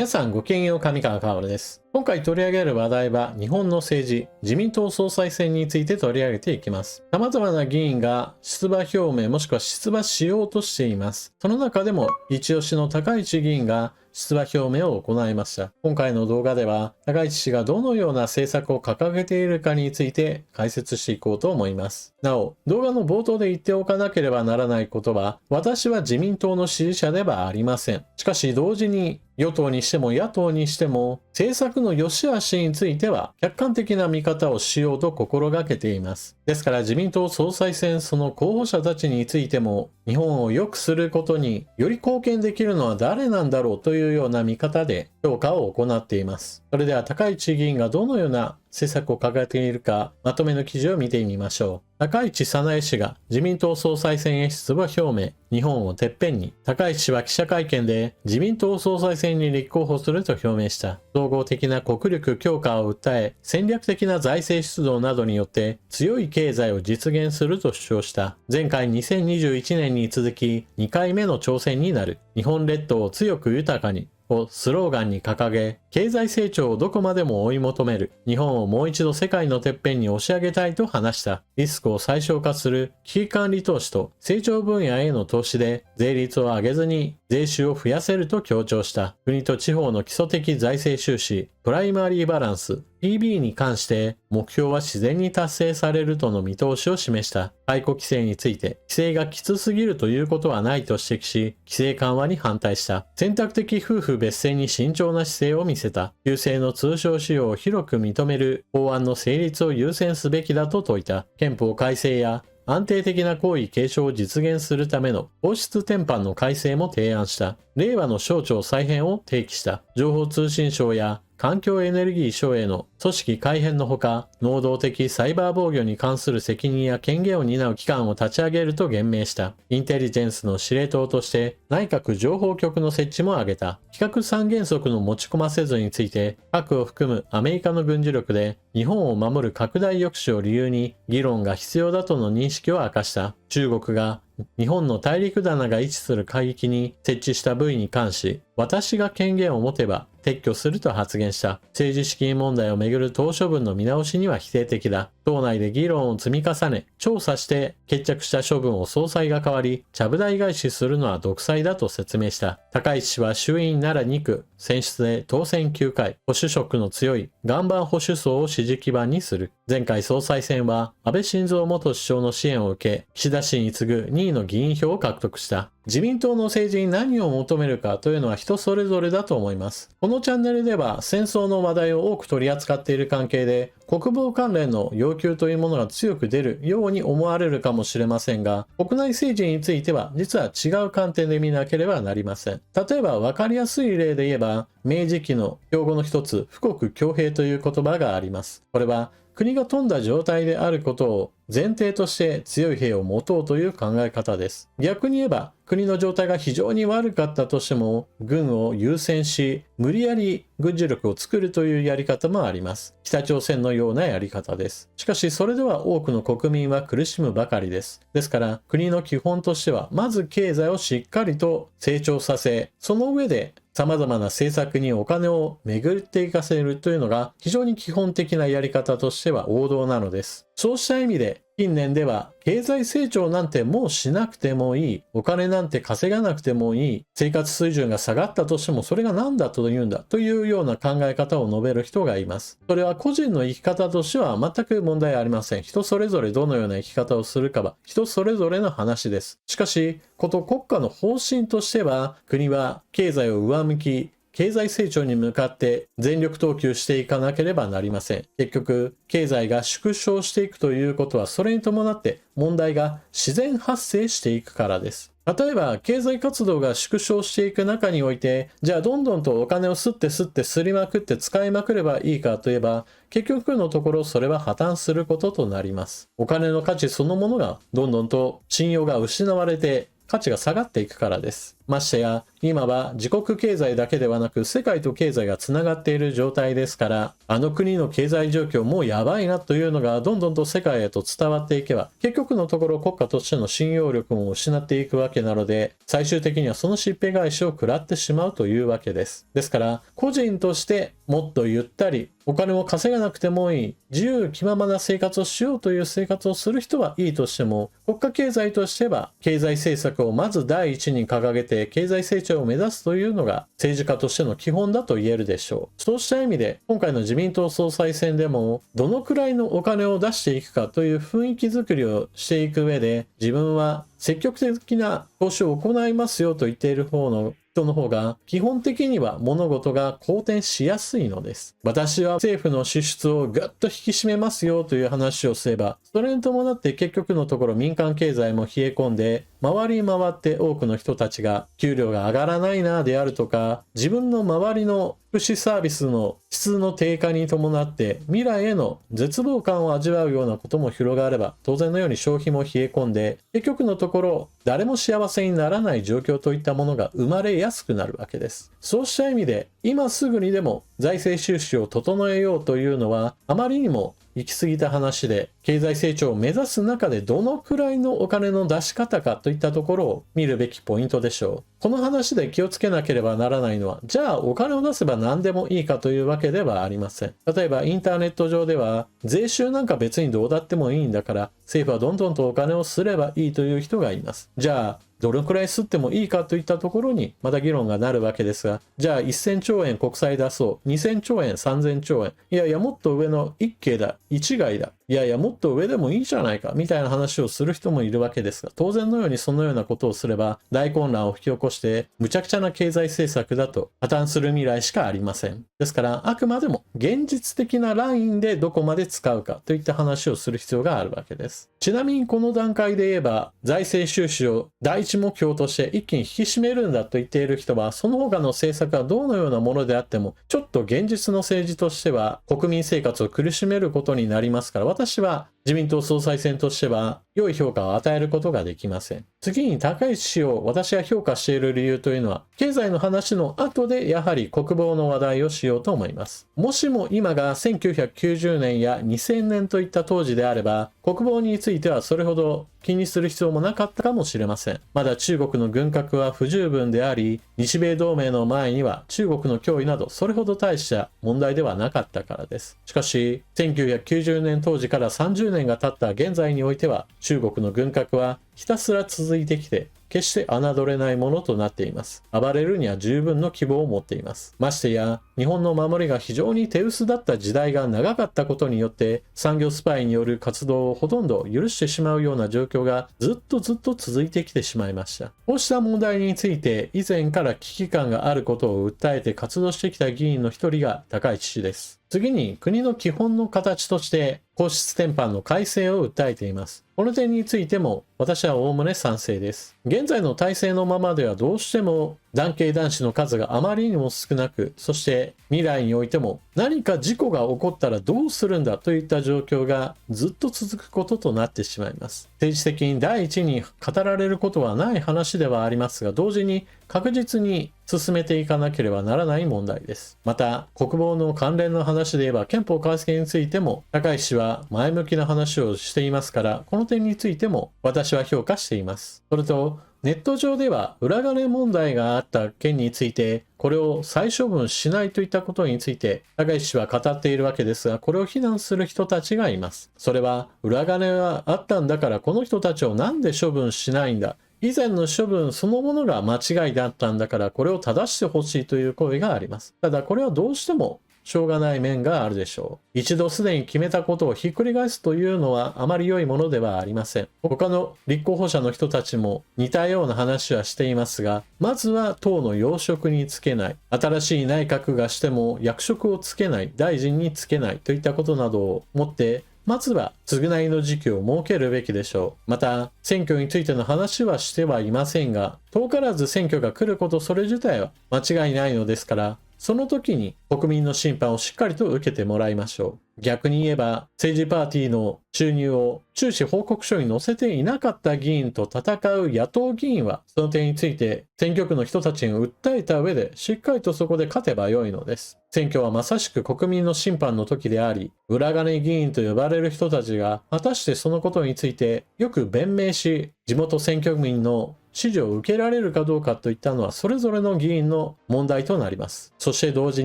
皆さんごきげんよう、上川薫です。今回取り上げる話題は日本の政治、自民党総裁選について取り上げていきます。様々な議員が出馬表明もしくは出馬しようとしています。その中でも一押しの高市議員が出馬表明を行いました。今回の動画では高市氏がどのような政策を掲げているかについて解説していこうと思います。なお、動画の冒頭で言っておかなければならないことは、私は自民党の支持者ではありません。しかし同時に与党にしても野党にしても政策の良し悪しについては客観的な見方をしようと心がけています。ですから自民党総裁選その候補者たちについても日本を良くすることにより貢献できるのは誰なんだろうというような見方で評価を行っています。それでは高市議員がどのような政策を掲げているかまとめの記事を見てみましょう。高市早苗氏が自民党総裁選へ出馬表明、日本をてっぺんに。高市氏は記者会見で自民党総裁選に立候補すると表明した。総合的な国力強化を訴え、戦略的な財政出動などによって強い経済を実現すると主張した。前回2021年に続き2回目の挑戦になる。日本列島を強く豊かにをスローガンに掲げ、経済成長をどこまでも追い求める。日本をもう一度世界のてっぺんに押し上げたいと話した。リスクを最小化する危機管理投資と成長分野への投資で税率を上げずに税収を増やせると強調した。国と地方の基礎的財政収支、プライマリーバランス、PB に関して目標は自然に達成されるとの見通しを示した。解雇規制について、規制がきつすぎるということはないと指摘し、規制緩和に反対した。選択的夫婦別姓に慎重な姿勢を見せた。旧姓の通称使用を広く認める法案の成立を優先すべきだと説いた。憲法改正や安定的な皇位継承を実現するための皇室典範の改正も提案した。令和の省庁再編を提起した。情報通信省や環境エネルギー省への組織改編のほか、能動的サイバー防御に関する責任や権限を担う機関を立ち上げると言明した。インテリジェンスの司令塔として内閣情報局の設置も挙げた。非核三原則の持ち込ませずについて、核を含むアメリカの軍事力で日本を守る拡大抑止を理由に議論が必要だとの認識を明かした。中国が日本の大陸棚が位置する海域に設置した部位に関し、私が権限を持てば撤去すると発言した。政治資金問題をめぐる党処分の見直しには否定的だ。党内で議論を積み重ね、調査して決着した処分を総裁が変わり、ちゃぶ台返しするのは独裁だと説明した。高市氏は衆院奈良2区選出で当選9回、保守色の強い岩盤保守層を支持基盤にする。前回総裁選は安倍晋三元首相の支援を受け、岸田氏に次ぐ2位の議員票を獲得した。自民党の政治に何を求めるかというのは人それぞれだと思います。このチャンネルでは戦争の話題を多く取り扱っている関係で、国防関連の要求というものが強く出るように思われるかもしれませんが、国内政治については実は違う観点で見なければなりません。例えば分かりやすい例で言えば、明治期の標語の一つ、富国強兵という言葉があります。これは国が富んだ状態であることを前提として強い兵を持とうという考え方です。逆に言えば国の状態が非常に悪かったとしても軍を優先し無理やり軍事力を作るというやり方もあります。北朝鮮のようなやり方です。しかしそれでは多くの国民は苦しむばかりです。ですから国の基本としてはまず経済をしっかりと成長させ、その上で様々な政策にお金を巡っていかせるというのが非常に基本的なやり方としては王道なのです。そうした意味で近年では経済成長なんてもうしなくてもいい、お金なんて稼がなくてもいい、生活水準が下がったとしてもそれが何だというんだというような考え方を述べる人がいます。それは個人の生き方としては全く問題ありません。人それぞれどのような生き方をするかは人それぞれの話です。しかし、こと国家の方針としては国は経済を上向き、経済成長に向かって全力投球していかなければなりません。結局、経済が縮小していくということはそれに伴って問題が自然発生していくからです。例えば、経済活動が縮小していく中において、じゃあどんどんとお金を吸って吸りまくって使いまくればいいかといえば、結局のところそれは破綻することとなります。お金の価値そのものがどんどんと信用が失われて価値が下がっていくからです。ましてや、今は自国経済だけではなく世界と経済がつながっている状態ですから、あの国の経済状況もうやばいなというのがどんどんと世界へと伝わっていけば、結局のところ国家としての信用力も失っていくわけなので、最終的にはそのしっぺ返しを食らってしまうというわけです。ですから、個人としてもっとゆったり、お金を稼がなくてもいい、自由気ままな生活をしようという生活をする人はいいとしても、国家経済としては経済政策をまず第一に掲げて経済成長を目指すというのが政治家としての基本だと言えるでしょう。そうした意味で今回の自民党総裁選でもどのくらいのお金を出していくかという雰囲気づくりをしていく上で、自分は積極的な投資を行いますよと言っている方の人の方が基本的には物事が好転しやすいのです。私は政府の支出をぐっと引き締めますよという話をすれば、それに伴って結局のところ民間経済も冷え込んで、回り回って多くの人たちが給料が上がらないなであるとか、自分の周りの福祉サービスの質の低下に伴って未来への絶望感を味わうようなことも広がれば、当然のように消費も冷え込んで、結局のところ誰も幸せにならない状況といったものが生まれやすくなるわけです。そうした意味で今すぐにでも財政収支を整えようというのはあまりにも行き過ぎた話で、経済成長を目指す中でどのくらいのお金の出し方かといったところを見るべきポイントでしょう。この話で気をつけなければならないのは、じゃあお金を出せば何でもいいかというわけではありません。例えばインターネット上では、税収なんか別にどうだってもいいんだから、政府はどんどんとお金をすればいいという人がいます。じゃあどれくらい吸ってもいいかといったところにまた議論がなるわけですが、じゃあ1000兆円国債出そう、2000兆円、3000兆円、いやいやもっと上の一景だ、一概だ、いやいやもっと上でもいいじゃないかみたいな話をする人もいるわけですが、当然のようにそのようなことをすれば大混乱を引き起こして無茶苦茶な経済政策だと破綻する未来しかありません。ですからあくまでも現実的なラインでどこまで使うかといった話をする必要があるわけです。ちなみにこの段階で言えば、財政収支を第一目標として一気に引き締めるんだと言っている人は、その他の政策がどのようなものであってもちょっと現実の政治としては国民生活を苦しめることになりますから、私は自民党総裁選としては良い評価を与えることができません。次に高市氏を私が評価している理由というのは、経済の話の後でやはり国防の話題をしようと思います。もしも今が1990年や2000年といった当時であれば、国防についてはそれほど気にする必要もなかったかもしれません。まだ中国の軍拡は不十分であり、日米同盟の前には中国の脅威などそれほど大した問題ではなかったからです。しかし1990年当時から30年が経った現在においては、中国の軍拡はひたすら続いてきて、決して侮れないものとなっています。暴れるには十分の希望を持っています。ましてや、日本の守りが非常に手薄だった時代が長かったことによって、産業スパイによる活動をほとんど許してしまうような状況がずっと続いてきてしまいました。こうした問題について以前から危機感があることを訴えて活動してきた議員の一人が高市氏です。次に国の基本の形として皇室典範の改正を訴えています。この点についても私はおおむね賛成です。現在の体制のままではどうしても男系男子の数があまりにも少なく、そして未来においても何か事故が起こったらどうするんだといった状況がずっと続くこととなってしまいます。政治的に第一に語られることはない話ではありますが、同時に確実に進めていかなければならない問題です。また国防の関連の話で言えば、憲法改正についても高市氏は前向きな話をしていますから、この点についても私は評価しています。それとネット上では裏金問題があった件について、これを再処分しないといったことについて高市氏は語っているわけですが、これを非難する人たちがいます。それは裏金があったんだからこの人たちをなんで処分しないんだ、以前の処分そのものが間違いだったんだからこれを正してほしいという声があります。ただこれはどうしてもしょうがない面があるでしょう。一度すでに決めたことをひっくり返すというのはあまり良いものではありません。他の立候補者の人たちも似たような話はしていますが、まずは党の要職につけない、新しい内閣がしても役職をつけない、大臣につけないといったことなどをもってまずは償いの時期を設けるべきでしょう。また選挙についての話はしてはいませんが、遠からず選挙が来ることそれ自体は間違いないのですから、その時に国民の審判をしっかりと受けてもらいましょう。逆に言えば、政治パーティーの収入を収支報告書に載せていなかった議員と戦う野党議員は、その点について選挙区の人たちに訴えた上で、しっかりとそこで勝てばよいのです。選挙はまさしく国民の審判の時であり、裏金議員と呼ばれる人たちが、果たしてそのことについてよく弁明し、地元選挙民の支持を受けられるかどうかといったのはそれぞれの議員の問題となります。そして同時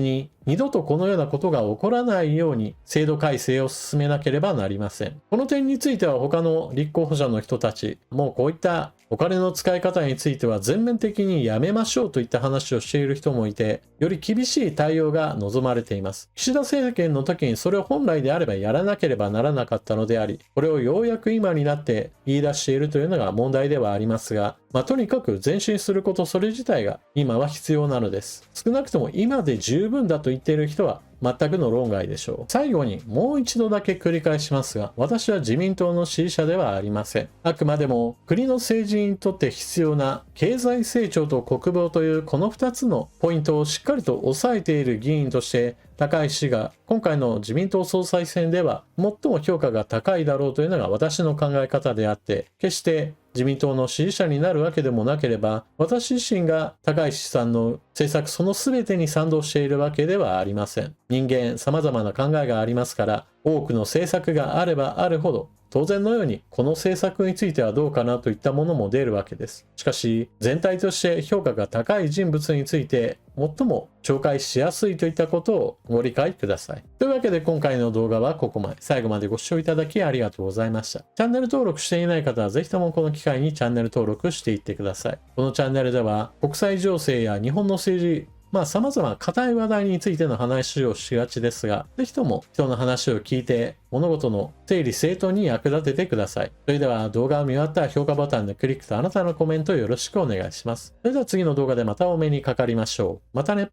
に二度とこのようなことが起こらないように制度改正を進めなければなりません。この点については他の立候補者の人たち、もうこういったお金の使い方については全面的にやめましょうといった話をしている人もいて、より厳しい対応が望まれています。岸田政権の時にそれを本来であればやらなければならなかったのであり、これをようやく今になって言い出しているというのが問題ではありますが、とにかく前進することそれ自体が今は必要なのです。少なくとも今で十分だと言っている人は全くの論外でしょう。最後にもう一度だけ繰り返しますが、私は自民党の支持者ではありません。あくまでも国の政治にとって必要な経済成長と国防というこの2つのポイントをしっかりと抑えている議員として高市氏が今回の自民党総裁選では最も評価が高いだろうというのが私の考え方であって、決して自民党の支持者になるわけでもなければ、私自身が高市さんの政策その全てに賛同しているわけではありません。人間様々な考えがありますから、多くの政策があればあるほど当然のようにこの政策についてはどうかなといったものも出るわけです。しかし全体として評価が高い人物について最も紹介しやすいといったことをご理解ください。というわけで今回の動画はここまで。最後までご視聴いただきありがとうございました。チャンネル登録していない方はぜひともこの機会にチャンネル登録していってください。このチャンネルでは国際情勢や日本の政治様々硬い話題についての話をしがちですが、ぜひとも人の話を聞いて物事の整理整頓に役立ててください。それでは動画を見終わったら評価ボタンのクリックとあなたのコメントをよろしくお願いします。それでは次の動画でまたお目にかかりましょう。またね。